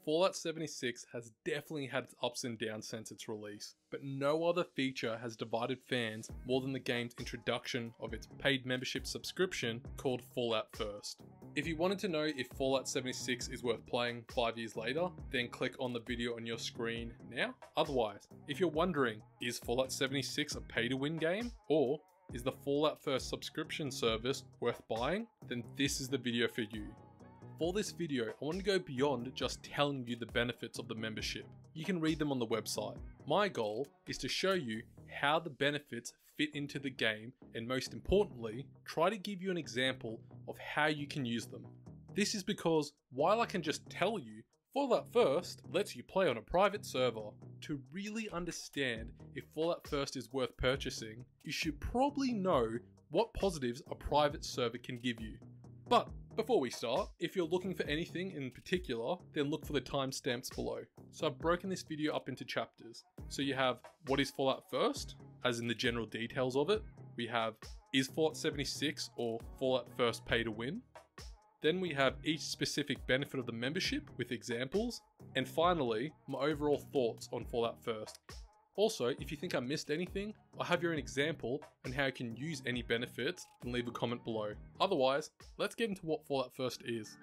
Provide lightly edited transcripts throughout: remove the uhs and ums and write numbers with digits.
Fallout 76 has definitely had its ups and downs since its release, but no other feature has divided fans more than the game's introduction of its paid membership subscription called Fallout First. If you wanted to know if Fallout 76 is worth playing 5 years later, then click on the video on your screen now. Otherwise, if you're wondering, is Fallout 76 a pay-to-win game? Or is the Fallout First subscription service worth buying? Then this is the video for you. For this video, I want to go beyond just telling you the benefits of the membership. You can read them on the website. My goal is to show you how the benefits fit into the game, and most importantly, try to give you an example of how you can use them. This is because while I can just tell you, Fallout First lets you play on a private server. To really understand if Fallout First is worth purchasing, you should probably know what positives a private server can give you. But before we start, if you're looking for anything in particular, then look for the timestamps below. So I've broken this video up into chapters. So you have what is Fallout First, as in the general details of it. We have is Fallout 76 or Fallout First pay to win. Then we have each specific benefit of the membership with examples. And finally, my overall thoughts on Fallout First. Also, if you think I missed anything, I have here an example on how you can use any benefits, and leave a comment below. Otherwise, let's get into what Fallout First is.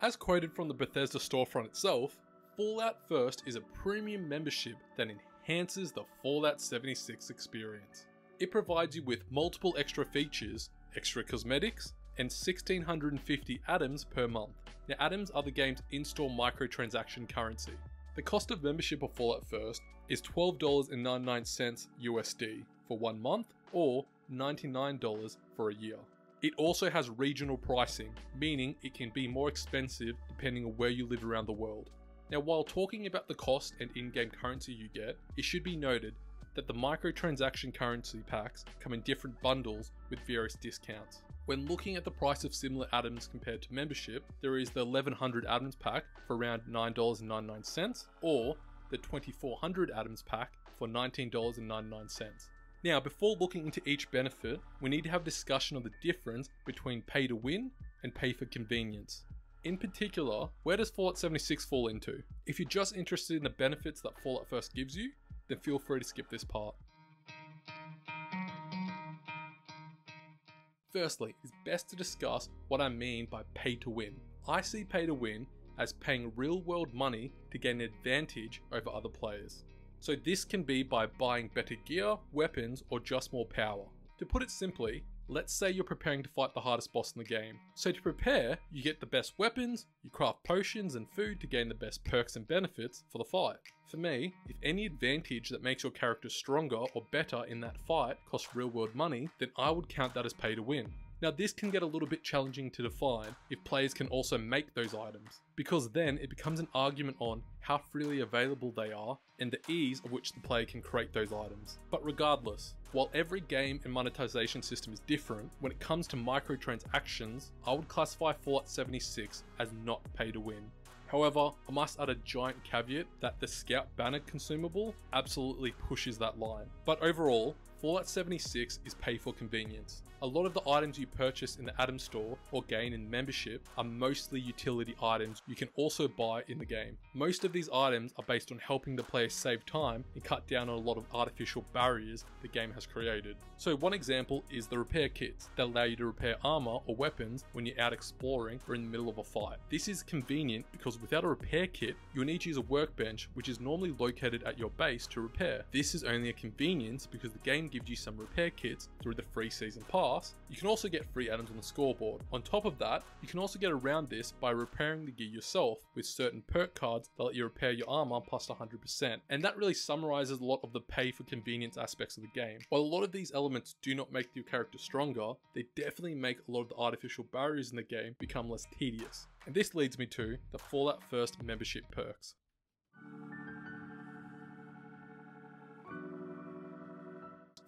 As quoted from the Bethesda storefront itself, Fallout First is a premium membership that enhances the Fallout 76 experience. It provides you with multiple extra features, extra cosmetics, and 1,650 atoms per month. Now, atoms are the game's in-store microtransaction currency. The cost of membership of Fallout First is $12.99 USD for 1 month or $99 for a year. It also has regional pricing, meaning it can be more expensive depending on where you live around the world. Now, while talking about the cost and in-game currency you get, it should be noted that the microtransaction currency packs come in different bundles with various discounts. When looking at the price of similar atoms compared to membership, there is the 1100 atoms pack for around $9.99 or the 2400 atoms pack for $19.99. Now, before looking into each benefit, we need to have a discussion on the difference between pay to win and pay for convenience. In particular, where does Fallout 76 fall into? If you're just interested in the benefits that Fallout First gives you, then feel free to skip this part. Firstly, it's best to discuss what I mean by pay to win. I see pay to win as paying real world money to gain an advantage over other players. So this can be by buying better gear, weapons, or just more power. To put it simply, let's say you're preparing to fight the hardest boss in the game. So to prepare, you get the best weapons, you craft potions and food to gain the best perks and benefits for the fight. For me, if any advantage that makes your character stronger or better in that fight costs real world money, then I would count that as pay to win. Now, this can get a little bit challenging to define if players can also make those items, because then it becomes an argument on how freely available they are and the ease of which the player can create those items. But regardless, while every game and monetization system is different, when it comes to microtransactions, I would classify Fallout 76 as not pay to win. However, I must add a giant caveat that the Scout Banner consumable absolutely pushes that line. But overall, Fallout 76 is pay for convenience. A lot of the items you purchase in the Atom Store or gain in membership are mostly utility items you can also buy in the game. Most of these items are based on helping the player save time and cut down on a lot of artificial barriers the game has created. So one example is the repair kits that allow you to repair armor or weapons when you're out exploring or in the middle of a fight. This is convenient because without a repair kit, you'll need to use a workbench which is normally located at your base to repair. This is only a convenience because the game gives you some repair kits through the free season pass. You can also get free items on the scoreboard. On top of that, you can also get around this by repairing the gear yourself with certain perk cards that let you repair your armor plus 100%. And that really summarizes a lot of the pay for convenience aspects of the game. While a lot of these elements do not make your character stronger, they definitely make a lot of the artificial barriers in the game become less tedious. And this leads me to the Fallout First membership perks.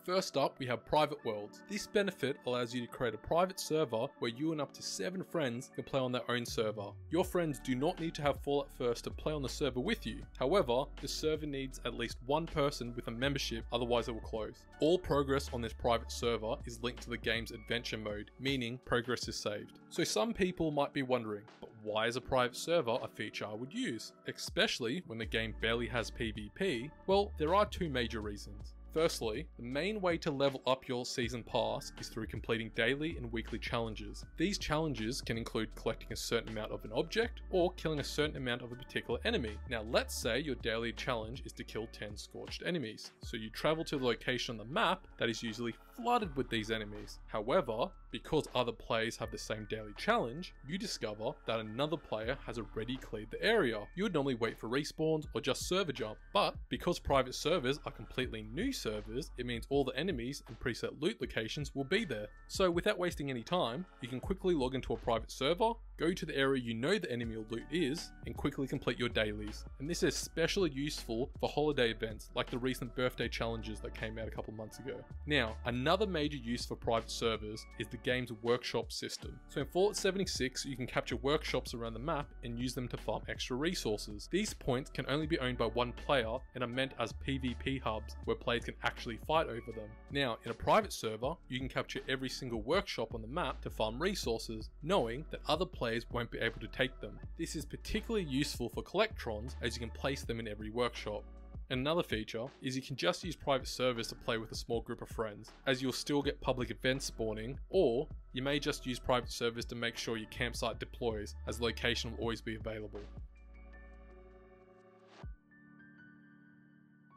First up, we have Private Worlds. This benefit allows you to create a private server where you and up to 7 friends can play on their own server. Your friends do not need to have Fallout First to play on the server with you. However, the server needs at least one person with a membership, otherwise it will close. All progress on this private server is linked to the game's adventure mode, meaning progress is saved. So some people might be wondering, but why is a private server a feature I would use? Especially when the game barely has PvP? Well, there are 2 major reasons. Firstly, the main way to level up your season pass is through completing daily and weekly challenges. These challenges can include collecting a certain amount of an object or killing a certain amount of a particular enemy. Now let's say your daily challenge is to kill 10 scorched enemies, so you travel to the location on the map that is usually flooded with these enemies. However, because other players have the same daily challenge, you discover that another player has already cleared the area. You would normally wait for respawns or just server jump, but because private servers are completely new servers, it means all the enemies and preset loot locations will be there. So without wasting any time, you can quickly log into a private server, go to the area you know the enemy loot is, and quickly complete your dailies. And this is especially useful for holiday events like the recent birthday challenges that came out a couple months ago. Now, another major use for private servers is the game's workshop system. So in Fallout 76, you can capture workshops around the map and use them to farm extra resources. These points can only be owned by one player and are meant as PvP hubs where players can actually fight over them. Now, in a private server, you can capture every single workshop on the map to farm resources, knowing that other players won't be able to take them. This is particularly useful for collectrons as you can place them in every workshop. Another feature is you can just use private servers to play with a small group of friends, as you'll still get public events spawning, or you may just use private servers to make sure your campsite deploys, as the location will always be available.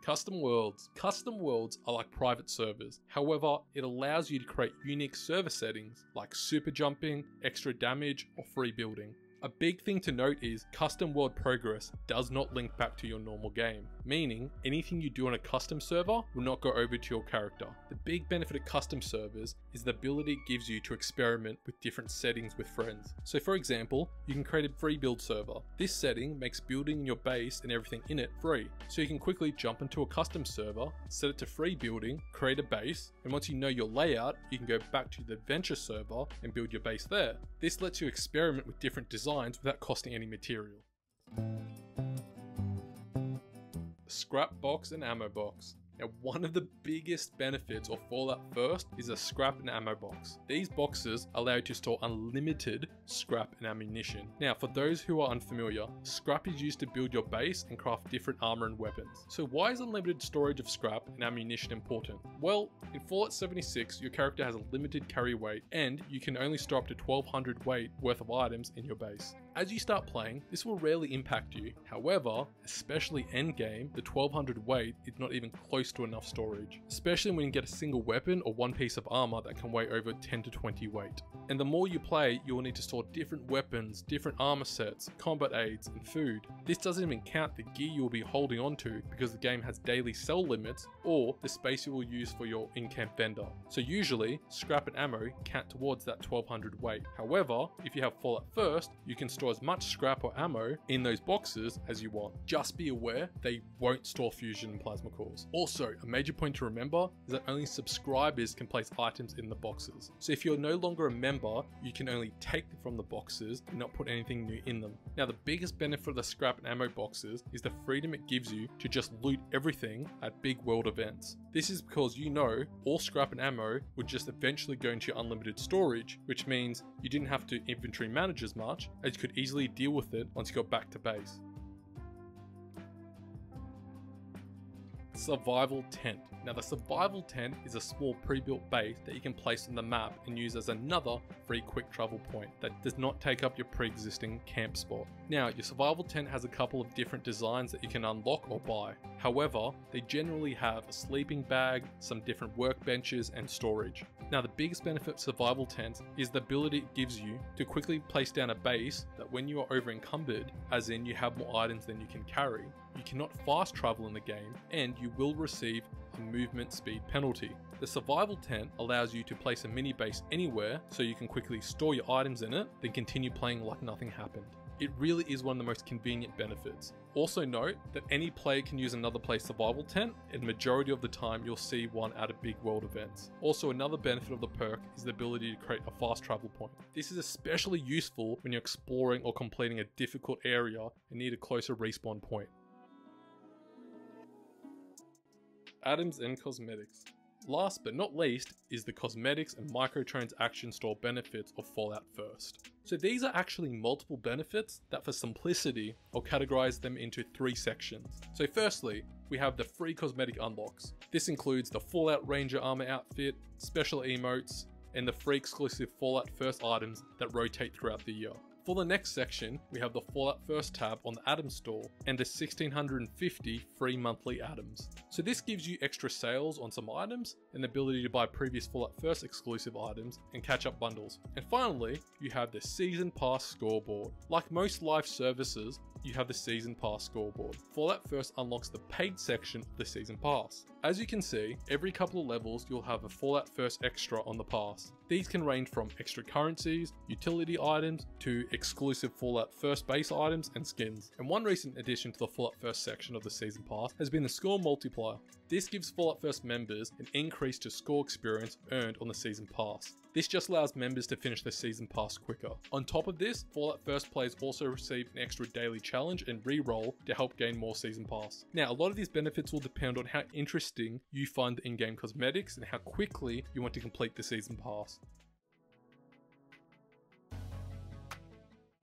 Custom worlds. Custom worlds are like private servers. However, it allows you to create unique server settings like super jumping, extra damage, or free building. A big thing to note is custom world progress does not link back to your normal game, meaning anything you do on a custom server will not go over to your character. The big benefit of custom servers is the ability it gives you to experiment with different settings with friends. So for example, you can create a free build server. This setting makes building your base and everything in it free, so you can quickly jump into a custom server, set it to free building, create a base, and once you know your layout, you can go back to the adventure server and build your base there. This lets you experiment with different designs without costing any material. Scrap box and ammo box. Now, one of the biggest benefits of Fallout First is a scrap and ammo box. These boxes allow you to store unlimited scrap and ammunition. Now, for those who are unfamiliar, scrap is used to build your base and craft different armor and weapons. So why is unlimited storage of scrap and ammunition important? Well, in Fallout 76, your character has a limited carry weight and you can only store up to 1200 weight worth of items in your base. As you start playing, this will rarely impact you. However, especially endgame, the 1200 weight is not even close to enough storage, especially when you get a single weapon or one piece of armor that can weigh over 10 to 20 weight. And the more you play, you will need to store different weapons, different armor sets, combat aids, and food. This doesn't even count the gear you will be holding onto because the game has daily sell limits or the space you will use for your in-camp vendor. So usually, scrap and ammo count towards that 1200 weight. However, if you have Fallout First, you can store as much scrap or ammo in those boxes as you want. Just be aware they won't store fusion and plasma cores. Also, a major point to remember is that only subscribers can place items in the boxes. So if you're no longer a member, you can only take from the boxes and not put anything new in them. Now, the biggest benefit of the scrap and ammo boxes is the freedom it gives you to just loot everything at big world events. This is because you know all scrap and ammo would just eventually go into your unlimited storage, which means you didn't have to inventory manage as much, as you could easily deal with it once you got back to base. Survival tent. Now, the survival tent is a small pre-built base that you can place on the map and use as another free quick travel point that does not take up your pre-existing camp spot. Now, your survival tent has a couple of different designs that you can unlock or buy. However, they generally have a sleeping bag, some different workbenches, and storage. Now, the biggest benefit of survival tents is the ability it gives you to quickly place down a base that when you are over encumbered, as in you have more items than you can carry, you cannot fast travel in the game, and you will receive and movement speed penalty. The survival tent allows you to place a mini base anywhere so you can quickly store your items in it, then continue playing like nothing happened. It really is one of the most convenient benefits. Also note that any player can use another player's survival tent, and majority of the time you'll see one at a big world events. Also, another benefit of the perk is the ability to create a fast travel point. This is especially useful when you're exploring or completing a difficult area and need a closer respawn point. Items and cosmetics. Last but not least is the cosmetics and microtransaction store benefits of Fallout First. So these are actually multiple benefits that, for simplicity, I'll categorize them into 3 sections. So firstly, we have the free cosmetic unlocks. This includes the Fallout Ranger armor outfit, special emotes, and the free exclusive Fallout First items that rotate throughout the year. For the next section, we have the Fallout First tab on the Atom Store and the 1650 free monthly items. So this gives you extra sales on some items and the ability to buy previous Fallout First exclusive items and catch up bundles. And finally, you have the Season Pass scoreboard. Like most live services, you have the Season Pass scoreboard. Fallout First unlocks the paid section of the Season Pass. As you can see, every couple of levels you'll have a Fallout First extra on the pass. These can range from extra currencies, utility items, to exclusive Fallout First base items and skins. And one recent addition to the Fallout First section of the Season Pass has been the Score Multiplier. This gives Fallout First members an increase to score experience earned on the Season Pass. This just allows members to finish the Season Pass quicker. On top of this, Fallout First players also receive an extra daily challenge and reroll to help gain more Season Pass. Now, a lot of these benefits will depend on how interesting you find the in-game cosmetics and how quickly you want to complete the Season Pass.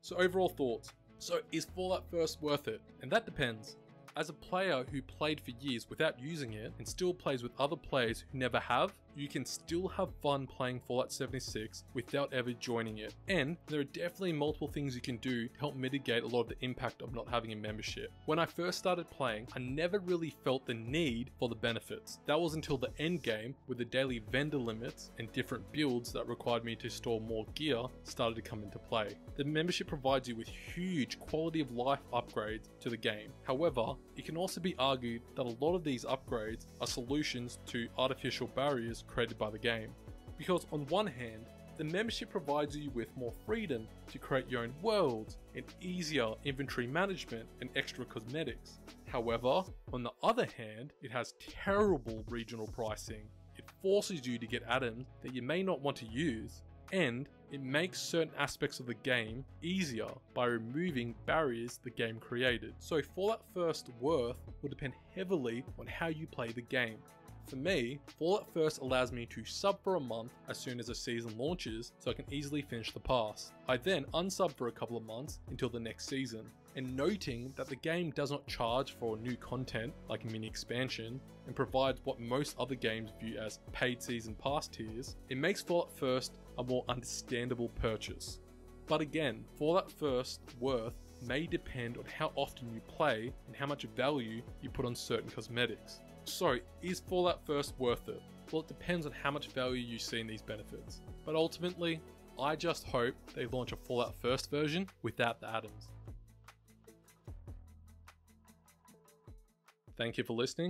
So overall thoughts. So is Fallout First worth it? And that depends. As a player who played for years without using it and still plays with other players who never have, you can still have fun playing Fallout 76 without ever joining it. And there are definitely multiple things you can do to help mitigate a lot of the impact of not having a membership. When I first started playing, I never really felt the need for the benefits. That was until the end game, with the daily vendor limits and different builds that required me to store more gear started to come into play. The membership provides you with huge quality of life upgrades to the game. However, it can also be argued that a lot of these upgrades are solutions to artificial barriers created by the game. Because on one hand, the membership provides you with more freedom to create your own worlds and easier inventory management and extra cosmetics. However, on the other hand, it has terrible regional pricing. It forces you to get items that you may not want to use, and it makes certain aspects of the game easier by removing barriers the game created. So Fallout First worth will depend heavily on how you play the game. For me, Fallout First allows me to sub for a month as soon as a season launches so I can easily finish the pass. I then unsub for a couple of months until the next season. And noting that the game does not charge for new content like mini expansion and provides what most other games view as paid season pass tiers, it makes Fallout First a more understandable purchase. But again, Fallout First worth may depend on how often you play and how much value you put on certain cosmetics. So, is Fallout First worth it? Well, it depends on how much value you see in these benefits. But ultimately, I just hope they launch a Fallout First version without the atoms. Thank you for listening.